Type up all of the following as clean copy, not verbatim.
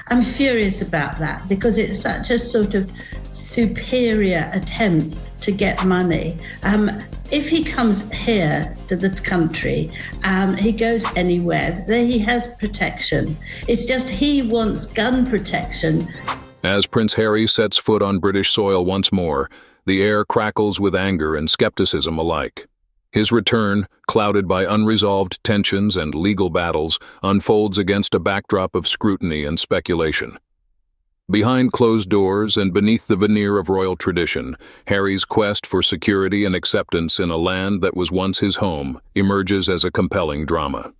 I'm furious about that because it's such a sort of superior attempt to get money. If he comes here to this country, he goes anywhere, there he has protection. It's just he wants gun protection. As Prince Harry sets foot on British soil once more, the air crackles with anger and skepticism alike. His return, clouded by unresolved tensions and legal battles, unfolds against a backdrop of scrutiny and speculation. Behind closed doors and beneath the veneer of royal tradition, Harry's quest for security and acceptance in a land that was once his home emerges as a compelling drama.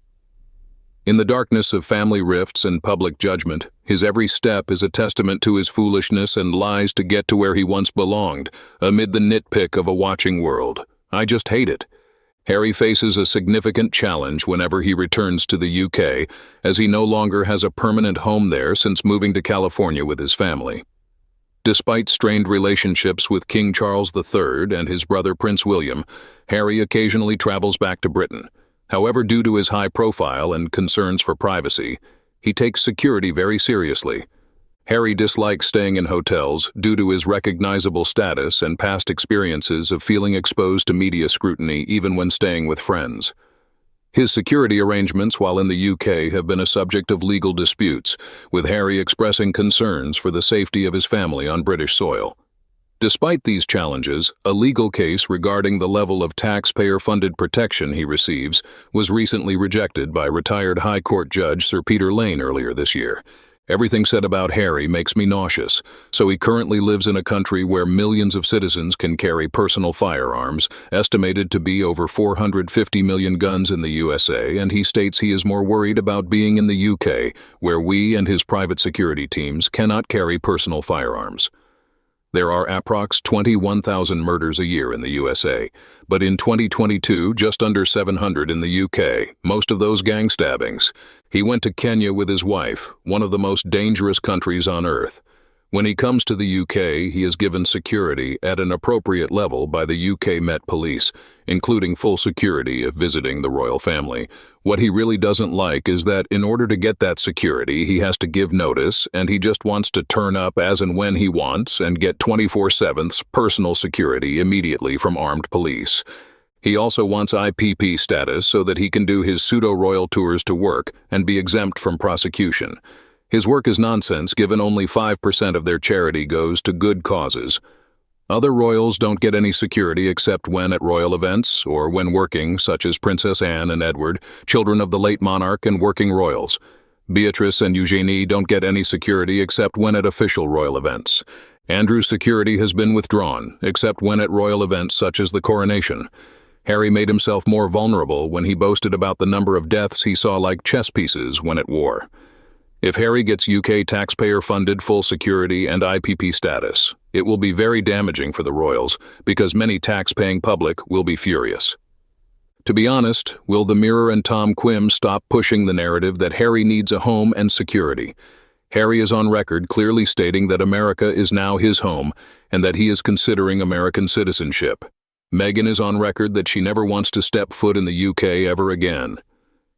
In the darkness of family rifts and public judgment, his every step is a testament to his foolishness and lies to get to where he once belonged, amid the nitpick of a watching world. I just hate it. Harry faces a significant challenge whenever he returns to the UK, as he no longer has a permanent home there since moving to California with his family. Despite strained relationships with King Charles III and his brother Prince William, Harry occasionally travels back to Britain. However, due to his high profile and concerns for privacy, he takes security very seriously. Harry dislikes staying in hotels due to his recognizable status and past experiences of feeling exposed to media scrutiny even when staying with friends. His security arrangements while in the UK have been a subject of legal disputes, with Harry expressing concerns for the safety of his family on British soil. Despite these challenges, a legal case regarding the level of taxpayer-funded protection he receives was recently rejected by retired High Court Judge Sir Peter Lane earlier this year. Everything said about Harry makes me nauseous, so he currently lives in a country where millions of citizens can carry personal firearms, estimated to be over 450 million guns in the USA, and he states he is more worried about being in the UK, where we and his private security teams cannot carry personal firearms. There are approx 21,000 murders a year in the USA, but in 2022, just under 700 in the UK, most of those gang stabbings. He went to Kenya with his wife, one of the most dangerous countries on earth. When he comes to the UK, he is given security at an appropriate level by the UK Met Police, including full security if visiting the royal family. What he really doesn't like is that in order to get that security, he has to give notice, and he just wants to turn up as and when he wants and get 24/7 personal security immediately from armed police. He also wants IPP status so that he can do his pseudo-royal tours to work and be exempt from prosecution. His work is nonsense given only 5% of their charity goes to good causes. Other royals don't get any security except when at royal events or when working, such as Princess Anne and Edward, children of the late monarch and working royals. Beatrice and Eugenie don't get any security except when at official royal events. Andrew's security has been withdrawn, except when at royal events such as the coronation. Harry made himself more vulnerable when he boasted about the number of deaths he saw like chess pieces when at war. If Harry gets UK taxpayer-funded full security and IPP status, it will be very damaging for the royals because many tax-paying public will be furious. To be honest, will the Mirror and Tom Quim stop pushing the narrative that Harry needs a home and security? Harry is on record clearly stating that America is now his home and that he is considering American citizenship. Meghan is on record that she never wants to step foot in the UK ever again.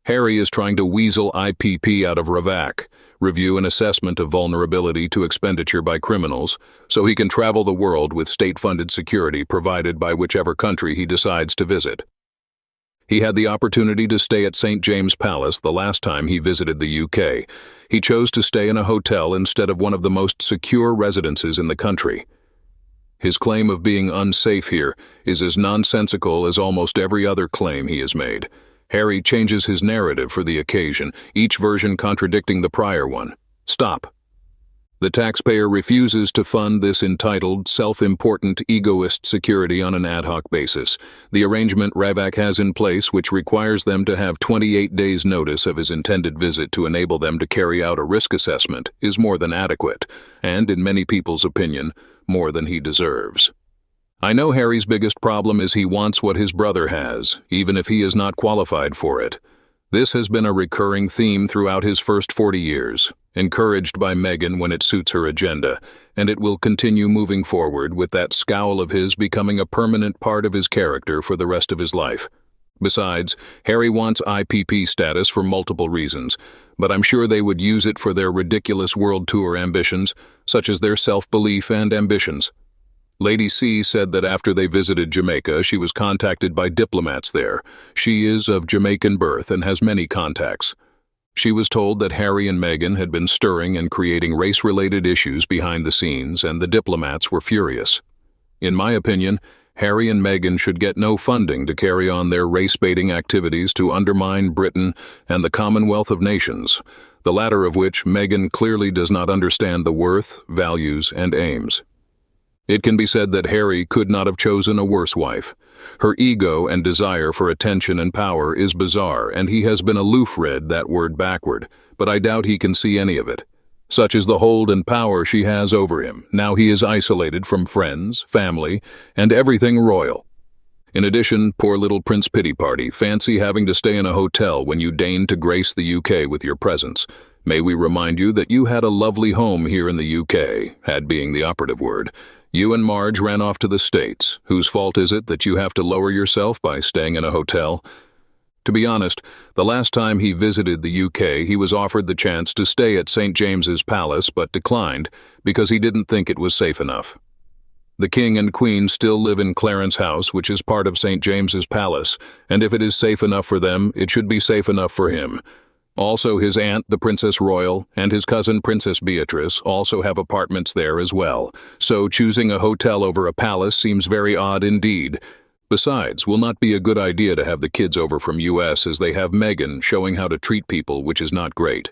Harry is trying to weasel IPP out of RAVAC, review an assessment of vulnerability to expenditure by criminals, so he can travel the world with state-funded security provided by whichever country he decides to visit. He had the opportunity to stay at St. James Palace the last time he visited the UK. He chose to stay in a hotel instead of one of the most secure residences in the country. His claim of being unsafe here is as nonsensical as almost every other claim he has made. Harry changes his narrative for the occasion, each version contradicting the prior one. Stop. The taxpayer refuses to fund this entitled, self-important, egoist security on an ad hoc basis. The arrangement RAVAC has in place, which requires them to have 28 days' notice of his intended visit to enable them to carry out a risk assessment, is more than adequate, and, in many people's opinion, more than he deserves. I know Harry's biggest problem is he wants what his brother has, even if he is not qualified for it. This has been a recurring theme throughout his first 40 years, encouraged by Meghan when it suits her agenda, and it will continue moving forward with that scowl of his becoming a permanent part of his character for the rest of his life. Besides, Harry wants IPP status for multiple reasons, but I'm sure they would use it for their ridiculous world tour ambitions, such as their self-belief and ambitions. Lady C said that after they visited Jamaica, she was contacted by diplomats there. She is of Jamaican birth and has many contacts. She was told that Harry and Meghan had been stirring and creating race-related issues behind the scenes, and the diplomats were furious. In my opinion, Harry and Meghan should get no funding to carry on their race-baiting activities to undermine Britain and the Commonwealth of Nations, the latter of which Meghan clearly does not understand the worth, values, and aims. It can be said that Harry could not have chosen a worse wife. Her ego and desire for attention and power is bizarre, and he has been aloof read that word backward, but I doubt he can see any of it. Such is the hold and power she has over him. Now he is isolated from friends, family, and everything royal. In addition, poor little Prince Pity Party, fancy having to stay in a hotel when you deign to grace the UK with your presence. May we remind you that you had a lovely home here in the UK, had being the operative word. You and Marge ran off to the States. Whose fault is it that you have to lower yourself by staying in a hotel? To be honest, the last time he visited the UK, he was offered the chance to stay at St. James's Palace but declined because he didn't think it was safe enough. The King and Queen still live in Clarence House, which is part of St. James's Palace, and if it is safe enough for them, it should be safe enough for him. Also, his aunt, the Princess Royal, and his cousin Princess Beatrice also have apartments there as well, so choosing a hotel over a palace seems very odd indeed. Besides, will not be a good idea to have the kids over from US as they have Meghan showing how to treat people, which is not great.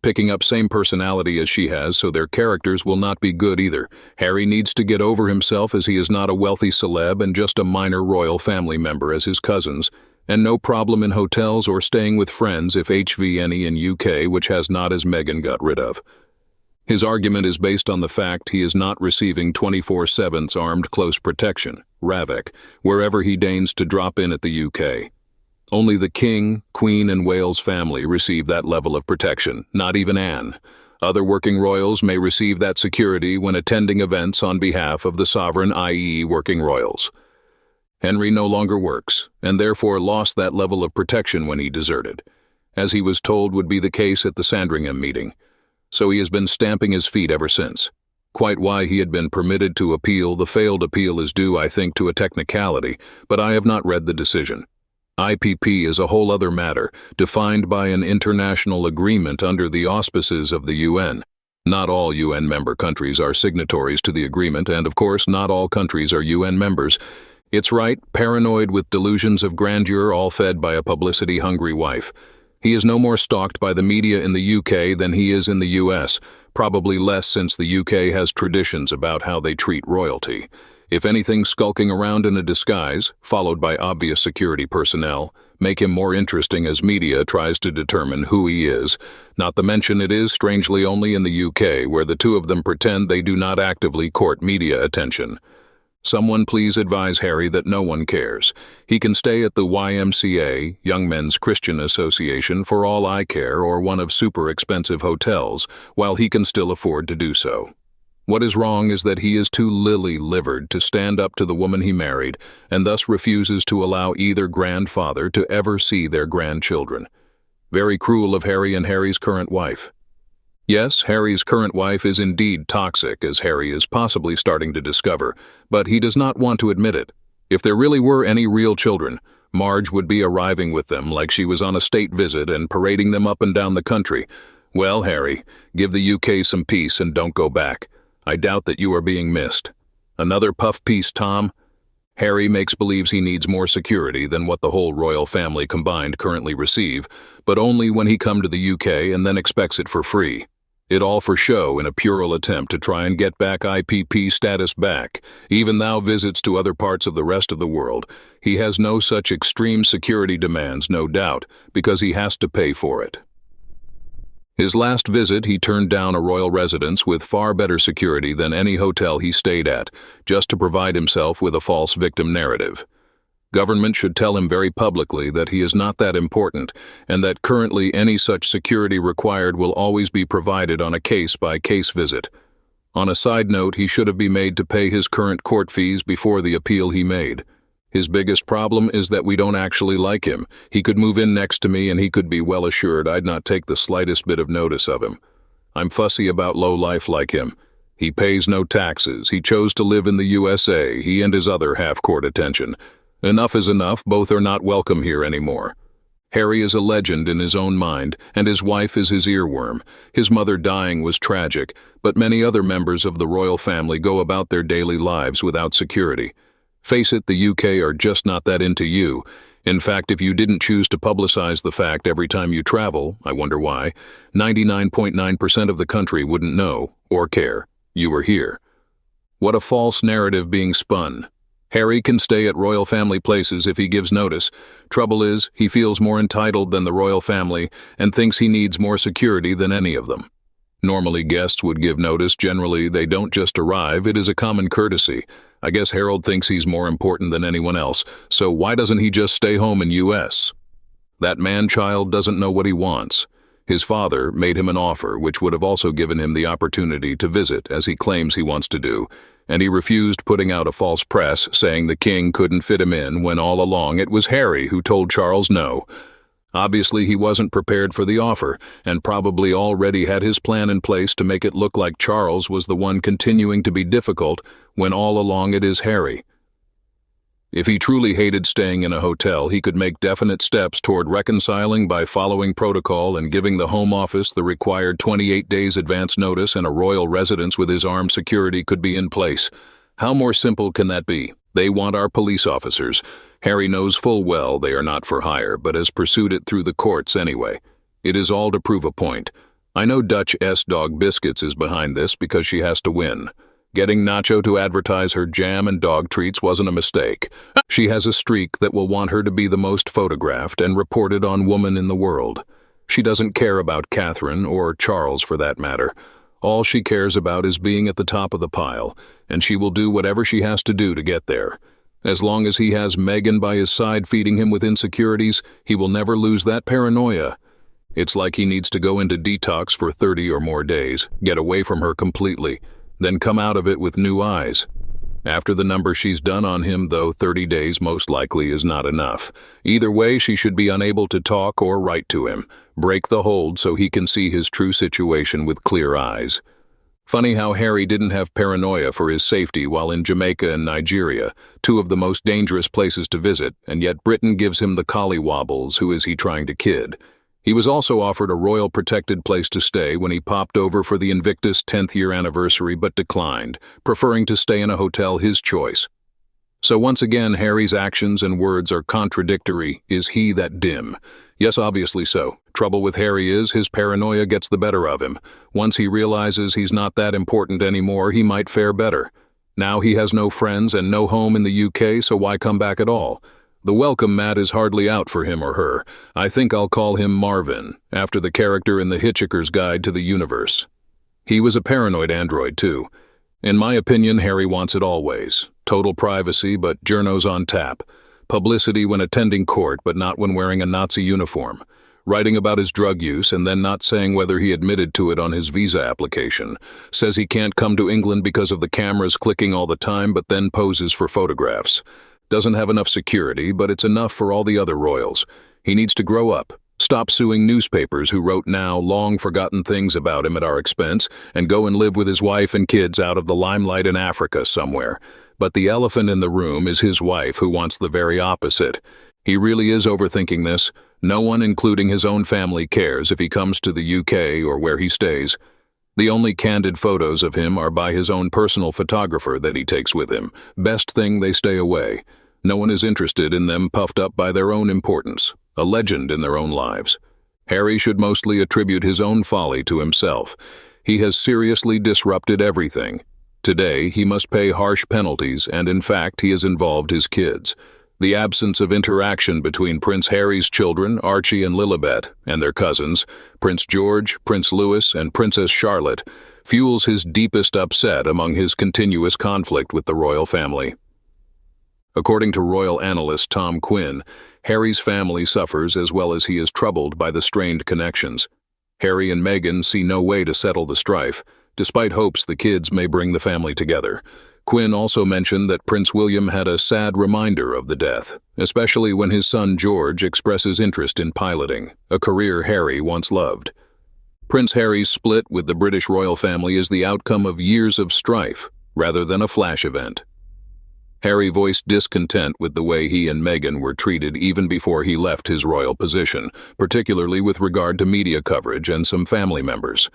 Picking up same personality as she has, so their characters will not be good either. Harry needs to get over himself as he is not a wealthy celeb and just a minor royal family member as his cousins, and no problem in hotels or staying with friends if HVNE in UK, which has not as Meghan got rid of. His argument is based on the fact he is not receiving 24/7 armed close protection, RAVEC, wherever he deigns to drop in at the UK. Only the King, Queen, and Wales family receive that level of protection, not even Anne. Other working royals may receive that security when attending events on behalf of the sovereign, i.e. working royals. Henry no longer works, and therefore lost that level of protection when he deserted, as he was told would be the case at the Sandringham meeting. So he has been stamping his feet ever since. Quite why he had been permitted to appeal, the failed appeal is due, I think, to a technicality, but I have not read the decision. IPP is a whole other matter, defined by an international agreement under the auspices of the UN. Not all UN member countries are signatories to the agreement, and of course not all countries are UN members. It's right, paranoid with delusions of grandeur, all fed by a publicity-hungry wife. He is no more stalked by the media in the UK than he is in the US, probably less since the UK has traditions about how they treat royalty. If anything, skulking around in a disguise, followed by obvious security personnel, make him more interesting as media tries to determine who he is. Not to mention it is, strangely, only in the UK, where the two of them pretend they do not actively court media attention. Someone please advise Harry that no one cares. He can stay at the YMCA, Young Men's Christian Association, for all I care, or one of super expensive hotels, while he can still afford to do so. What is wrong is that he is too lily-livered to stand up to the woman he married, and thus refuses to allow either grandfather to ever see their grandchildren. Very cruel of Harry and Harry's current wife. Yes, Harry's current wife is indeed toxic, as Harry is possibly starting to discover, but he does not want to admit it. If there really were any real children, Marge would be arriving with them like she was on a state visit and parading them up and down the country. Well, Harry, give the UK some peace and don't go back. I doubt that you are being missed. Another puff piece, Tom? Harry believes he needs more security than what the whole royal family combined currently receive, but only when he come to the UK and then expects it for free. It all for show in a puerile attempt to try and get back IPP status back. Even thou visits to other parts of the rest of the world. He has no such extreme security demands, no doubt, because he has to pay for it. His last visit, he turned down a royal residence with far better security than any hotel he stayed at, just to provide himself with a false victim narrative. Government should tell him very publicly that he is not that important, and that currently any such security required will always be provided on a case-by-case visit. On a side note, he should have been made to pay his current court fees before the appeal he made. His biggest problem is that we don't actually like him. He could move in next to me and he could be well assured I'd not take the slightest bit of notice of him. I'm fussy about low life like him. He pays no taxes. He chose to live in the USA, he and his other half-court attention. Enough is enough, both are not welcome here anymore. Harry is a legend in his own mind, and his wife is his earworm. His mother dying was tragic, but many other members of the royal family go about their daily lives without security. Face it, the UK are just not that into you. In fact, if you didn't choose to publicize the fact every time you travel, I wonder why, 99.9% of the country wouldn't know, or care, you were here. What a false narrative being spun. Harry can stay at royal family places if he gives notice. Trouble is, he feels more entitled than the royal family and thinks he needs more security than any of them. Normally guests would give notice. Generally, they don't just arrive. It is a common courtesy. I guess Harold thinks he's more important than anyone else, so why doesn't he just stay home in US? That man-child doesn't know what he wants. His father made him an offer which would have also given him the opportunity to visit, as he claims he wants to do, and he refused, putting out a false press saying the king couldn't fit him in when all along it was Harry who told Charles no. Obviously, he wasn't prepared for the offer, and probably already had his plan in place to make it look like Charles was the one continuing to be difficult when all along it is Harry. If he truly hated staying in a hotel, he could make definite steps toward reconciling by following protocol and giving the Home Office the required 28 days advance notice, and a royal residence with his armed security could be in place. How more simple can that be? They want our police officers. Harry knows full well they are not for hire, but has pursued it through the courts anyway. It is all to prove a point. I know Dutch S-Dog Biscuits is behind this because she has to win. Getting Nacho to advertise her jam and dog treats wasn't a mistake. She has a streak that will want her to be the most photographed and reported on woman in the world. She doesn't care about Catherine, or Charles for that matter. All she cares about is being at the top of the pile, and she will do whatever she has to do to get there. As long as he has Meghan by his side feeding him with insecurities, he will never lose that paranoia. It's like he needs to go into detox for 30 or more days, get away from her completely, then come out of it with new eyes. After the number she's done on him, though, 30 days most likely is not enough. Either way, she should be unable to talk or write to him. Break the hold so he can see his true situation with clear eyes. Funny how Harry didn't have paranoia for his safety while in Jamaica and Nigeria, two of the most dangerous places to visit, and yet Britain gives him the collywobbles. Who is he trying to kid? He was also offered a royal protected place to stay when he popped over for the Invictus 10th year anniversary but declined, preferring to stay in a hotel his choice. So once again, Harry's actions and words are contradictory. Is he that dim? Yes, obviously so. Trouble with Harry is his paranoia gets the better of him. Once he realizes he's not that important anymore, he might fare better. Now he has no friends and no home in the UK, so why come back at all? The welcome mat is hardly out for him or her. I think I'll call him Marvin, after the character in The Hitchhiker's Guide to the Universe. He was a paranoid android, too. In my opinion, Harry wants it always. Total privacy, but journos on tap. Publicity when attending court, but not when wearing a Nazi uniform. Writing about his drug use and then not saying whether he admitted to it on his visa application. Says he can't come to England because of the cameras clicking all the time, but then poses for photographs. Doesn't have enough security, but it's enough for all the other royals. He needs to grow up. Stop suing newspapers who wrote now long-forgotten things about him at our expense, and go and live with his wife and kids out of the limelight in Africa somewhere. But the elephant in the room is his wife, who wants the very opposite. He really is overthinking this. No one, including his own family, cares if he comes to the UK or where he stays. The only candid photos of him are by his own personal photographer that he takes with him. Best thing they stay away. No one is interested in them puffed up by their own importance, a legend in their own lives. Harry should mostly attribute his own folly to himself. He has seriously disrupted everything. Today, he must pay harsh penalties, and in fact, he has involved his kids. The absence of interaction between Prince Harry's children, Archie and Lilibet, and their cousins, Prince George, Prince Louis, and Princess Charlotte, fuels his deepest upset among his continuous conflict with the royal family. According to royal analyst Tom Quinn, Harry's family suffers as well as he is troubled by the strained connections. Harry and Meghan see no way to settle the strife, despite hopes the kids may bring the family together. Quinn also mentioned that Prince William had a sad reminder of the death, especially when his son George expresses interest in piloting, a career Harry once loved. Prince Harry's split with the British royal family is the outcome of years of strife, rather than a flash event. Harry voiced discontent with the way he and Meghan were treated even before he left his royal position, particularly with regard to media coverage and some family members.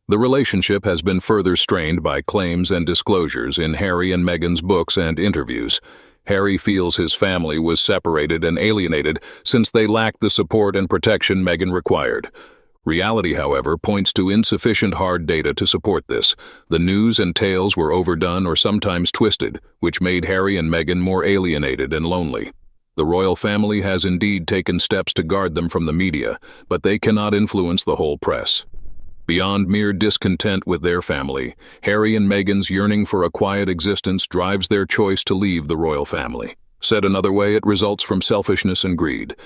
The relationship has been further strained by claims and disclosures in Harry and Meghan's books and interviews. Harry feels his family was separated and alienated since they lacked the support and protection Meghan required. Reality, however, points to insufficient hard data to support this. The news and tales were overdone or sometimes twisted, which made Harry and Meghan more alienated and lonely. The royal family has indeed taken steps to guard them from the media, but they cannot influence the whole press. Beyond mere discontent with their family, Harry and Meghan's yearning for a quiet existence drives their choice to leave the royal family. Said another way, it results from selfishness and greed.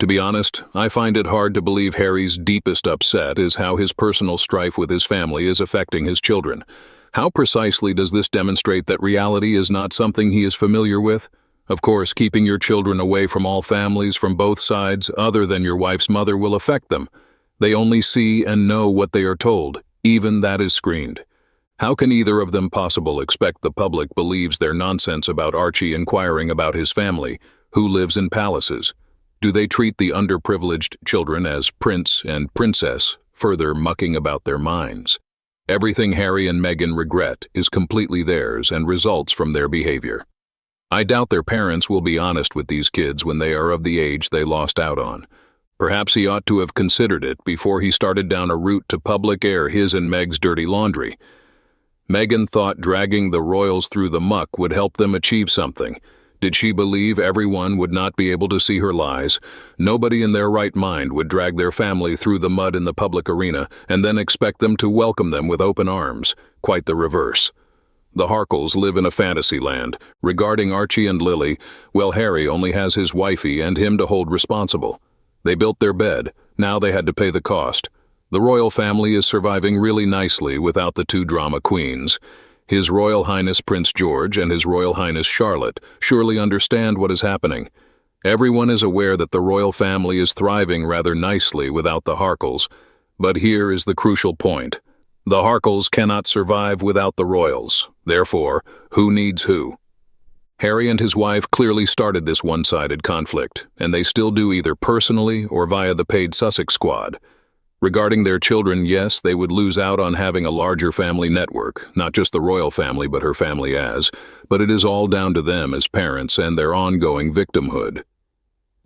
To be honest, I find it hard to believe Harry's deepest upset is how his personal strife with his family is affecting his children. How precisely does this demonstrate that reality is not something he is familiar with? Of course, keeping your children away from all families from both sides other than your wife's mother will affect them. They only see and know what they are told, even that is screened. How can either of them possibly expect the public believes their nonsense about Archie inquiring about his family, who lives in palaces? Do they treat the underprivileged children as prince and princess, further mucking about their minds? Everything Harry and Meghan regret is completely theirs and results from their behavior. I doubt their parents will be honest with these kids when they are of the age they lost out on. Perhaps he ought to have considered it before he started down a route to public air his and Meg's dirty laundry. Meghan thought dragging the royals through the muck would help them achieve something. Did she believe everyone would not be able to see her lies? Nobody in their right mind would drag their family through the mud in the public arena and then expect them to welcome them with open arms. Quite the reverse. The Markles live in a fantasy land. Regarding Archie and Lily, well, Harry only has his wifey and him to hold responsible. They built their bed. Now they had to pay the cost. The royal family is surviving really nicely without the two drama queens. His Royal Highness Prince George and His Royal Highness Charlotte surely understand what is happening. Everyone is aware that the royal family is thriving rather nicely without the Markles. But here is the crucial point. The Markles cannot survive without the royals. Therefore, who needs who? Harry and his wife clearly started this one-sided conflict, and they still do either personally or via the paid Sussex squad. Regarding their children, yes, they would lose out on having a larger family network, not just the royal family but her family but it is all down to them as parents and their ongoing victimhood.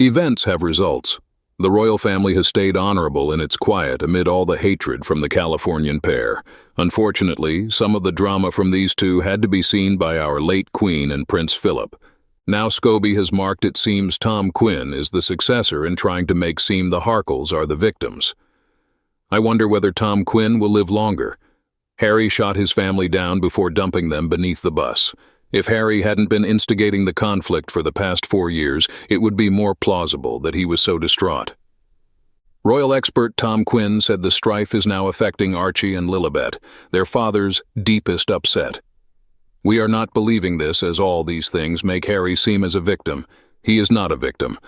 Events have results. The royal family has stayed honorable in its quiet amid all the hatred from the Californian pair. Unfortunately, some of the drama from these two had to be seen by our late Queen and Prince Philip. Now Scobie has marked it seems Tom Quinn is the successor in trying to make seem the Markles are the victims. I wonder whether Tom Quinn will live longer. Harry shot his family down before dumping them beneath the bus. If Harry hadn't been instigating the conflict for the past 4 years, it would be more plausible that he was so distraught. Royal expert Tom Quinn said the strife is now affecting Archie and Lilibet, their father's deepest upset. We are not believing this, as all these things make Harry seem as a victim. He is not a victim.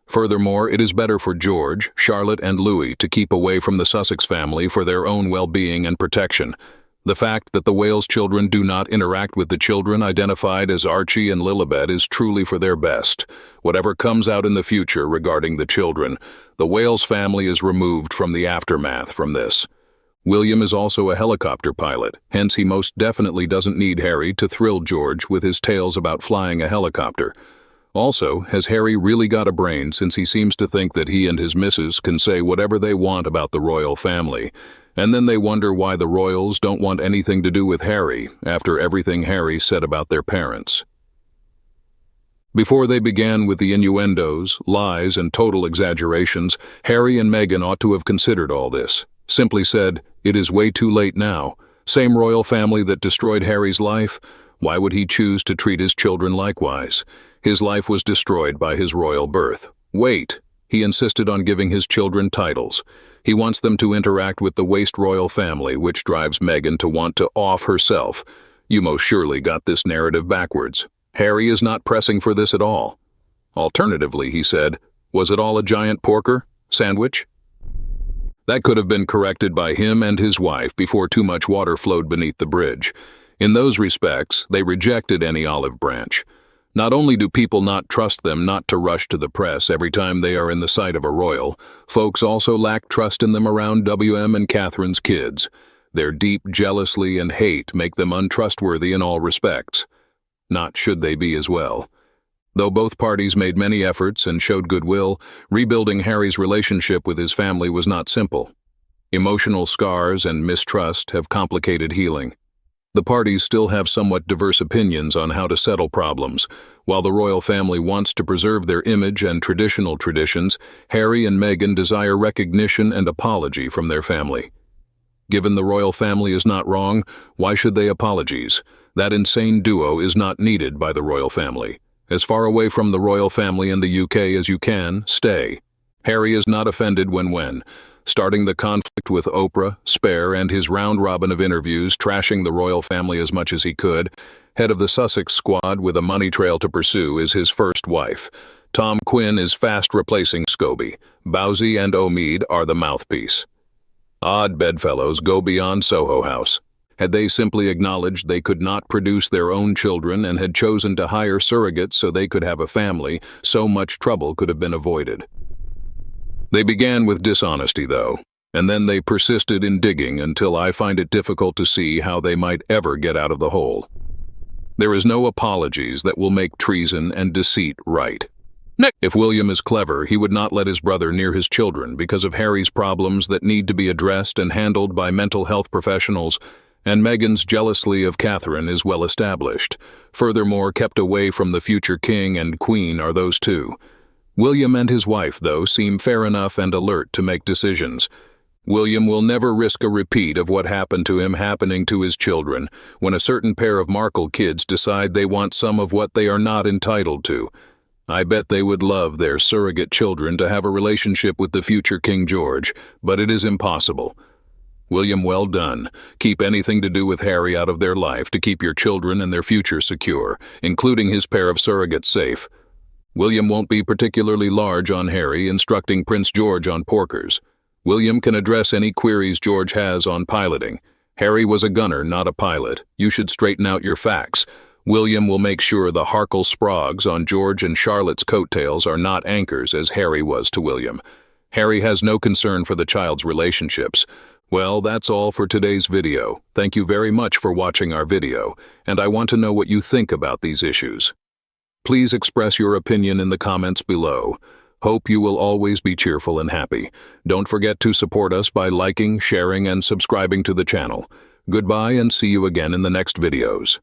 Furthermore, it is better for George, Charlotte, and Louis to keep away from the Sussex family for their own well-being and protection. The fact that the Wales children do not interact with the children identified as Archie and Lilibet is truly for their best. Whatever comes out in the future regarding the children, the Wales family is removed from the aftermath from this. William is also a helicopter pilot, hence he most definitely doesn't need Harry to thrill George with his tales about flying a helicopter. Also, has Harry really got a brain, since he seems to think that he and his missus can say whatever they want about the royal family, and then they wonder why the royals don't want anything to do with Harry after everything Harry said about their parents. Before they began with the innuendos, lies, and total exaggerations, Harry and Meghan ought to have considered all this. Simply said, it is way too late now. Same royal family that destroyed Harry's life? Why would he choose to treat his children likewise? His life was destroyed by his royal birth. Wait, he insisted on giving his children titles. He wants them to interact with the waste royal family, which drives Meghan to want to off herself. You most surely got this narrative backwards. Harry is not pressing for this at all. Alternatively, he said, was it all a giant porker sandwich? That could have been corrected by him and his wife before too much water flowed beneath the bridge. In those respects, they rejected any olive branch. Not only do people not trust them not to rush to the press every time they are in the sight of a royal, folks also lack trust in them around WM and Catherine's kids. Their deep jealousy and hate make them untrustworthy in all respects. Not should they be as well. Though both parties made many efforts and showed goodwill, rebuilding Harry's relationship with his family was not simple. Emotional scars and mistrust have complicated healing. The parties still have somewhat diverse opinions on how to settle problems. While the royal family wants to preserve their image and traditional traditions, Harry and Meghan desire recognition and apology from their family. Given the royal family is not wrong, why should they apologize? That insane duo is not needed by the royal family. As far away from the royal family in the UK as you can, stay. Harry is not offended when starting the conflict with Oprah, Spare, and his round-robin of interviews, trashing the royal family as much as he could. Head of the Sussex squad with a money trail to pursue is his first wife. Tom Quinn is fast replacing Scobie. Bowsy and Omid are the mouthpiece. Odd bedfellows go beyond Soho House. Had they simply acknowledged they could not produce their own children and had chosen to hire surrogates so they could have a family, so much trouble could have been avoided. They began with dishonesty, though, and then they persisted in digging until I find it difficult to see how they might ever get out of the hole. There is no apologies that will make treason and deceit right. If William is clever, he would not let his brother near his children because of Harry's problems that need to be addressed and handled by mental health professionals, and Meghan's jealousy of Catherine is well established. Furthermore, kept away from the future king and queen are those two. William and his wife, though, seem fair enough and alert to make decisions. William will never risk a repeat of what happened to him happening to his children when a certain pair of Markle kids decide they want some of what they are not entitled to. I bet they would love their surrogate children to have a relationship with the future King George, but it is impossible. William, well done. Keep anything to do with Harry out of their life to keep your children and their future secure, including his pair of surrogates safe. William won't be particularly large on Harry, instructing Prince George on porkers. William can address any queries George has on piloting. Harry was a gunner, not a pilot. You should straighten out your facts. William will make sure the Harkle Sprogs on George and Charlotte's coattails are not anchors as Harry was to William. Harry has no concern for the child's relationships. Well, that's all for today's video. Thank you very much for watching our video, and I want to know what you think about these issues. Please express your opinion in the comments below. Hope you will always be cheerful and happy. Don't forget to support us by liking, sharing, and subscribing to the channel. Goodbye and see you again in the next videos.